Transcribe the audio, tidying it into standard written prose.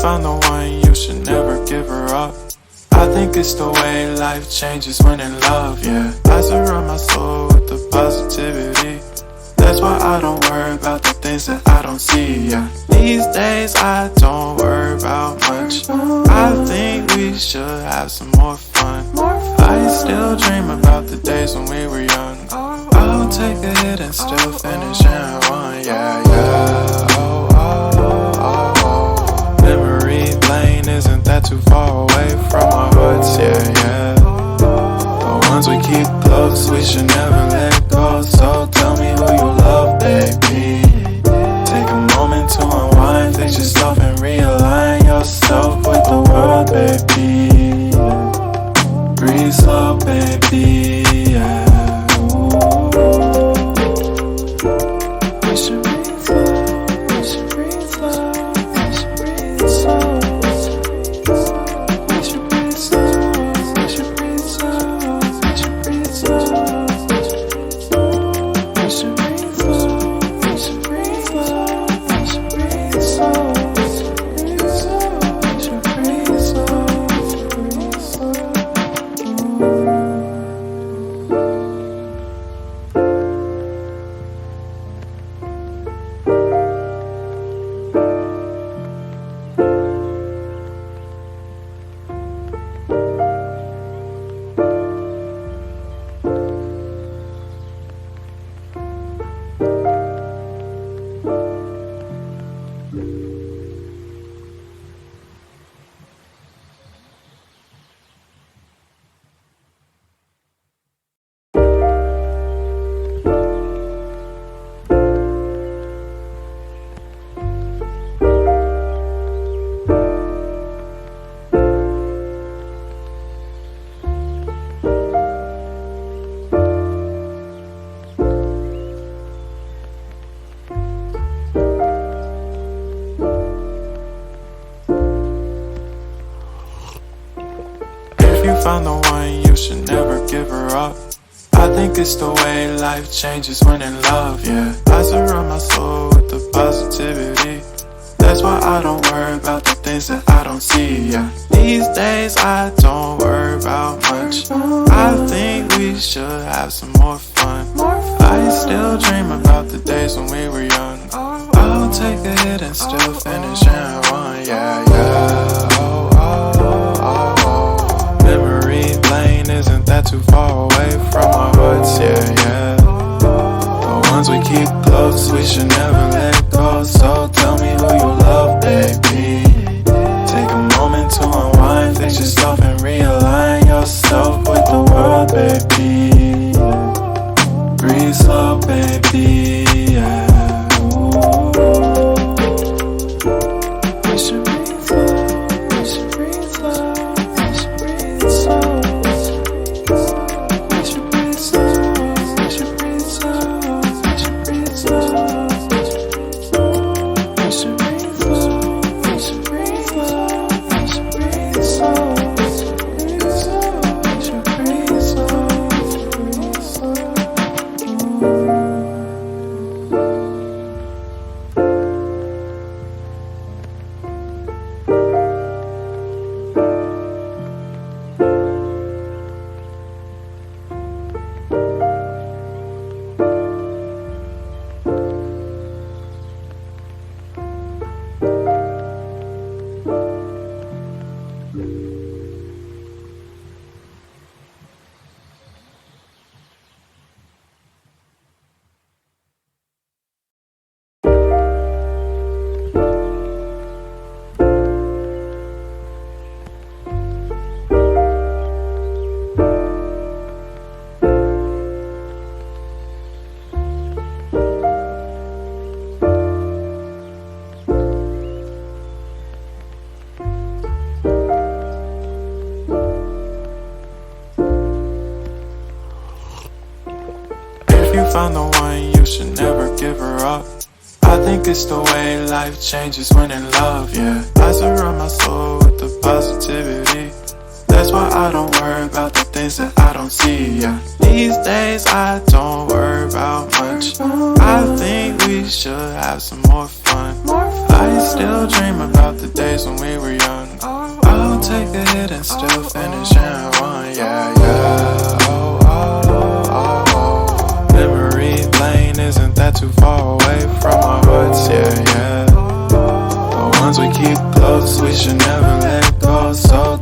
found the one, you should never give her up. I think it's the way life changes when in love, yeah. I surround my soul with the positivity. That's why I don't worry about the things that I don't see, yeah. These days I don't worry about much. I think we should have some more fun. I still dream about the days when we were young. I'll take a hit and still finish in one, yeah, yeah. Oh, oh, oh, oh. Memory lane isn't that too far away from our hearts, yeah, yeah. The ones we keep close, we should never let go. So tell me who you love, baby. Take a moment to unwind, fix yourself and realign yourself with the world, baby. Breathe slow, baby, yeah. We should breathe slow, we should breathe slow, we should breathe slow. We should breathe slow, we should breathe slow, we should breathe slow. We should breathe slow, we should breathe slow, we should breathe slow. We should breathe slow, breathe slow. Found the one, you should never give her up. I think it's the way life changes when in love, yeah. I surround my soul with the positivity. That's why I don't worry about the things that I don't see, yeah. These days I don't worry about much. I think we should have some more fun. I still dream about the days when we were young. I'll take a hit and still finish in one, yeah, yeah. Oh, oh, oh, oh. Memory lane isn't that too far away from our hearts, yeah, yeah. The ones we keep close, we should never let go. So tell me who you love, baby. Take a moment to unwind, fix yourself and realign yourself with the world, baby. Breathe slow, baby, yeah. We should breathe slow, we should breathe slow, we should breathe slow. We should breathe slow, we should breathe slow, we should breathe slow. We should breathe slow, we should breathe slow, we should breathe slow. We should breathe slow, breathe slow. Found the one, you should never give her up. I think it's the way life changes when in love, yeah. I surround my soul with the positivity. That's why I don't worry about the things that I don't see, yeah. These days I don't worry about much. I think we should have some more fun. I still dream about the days when we still finishing one, yeah, yeah. Oh, oh, oh, oh. Memory lane isn't that too far away from our hearts, yeah, yeah. But once we keep close, we should never let go. So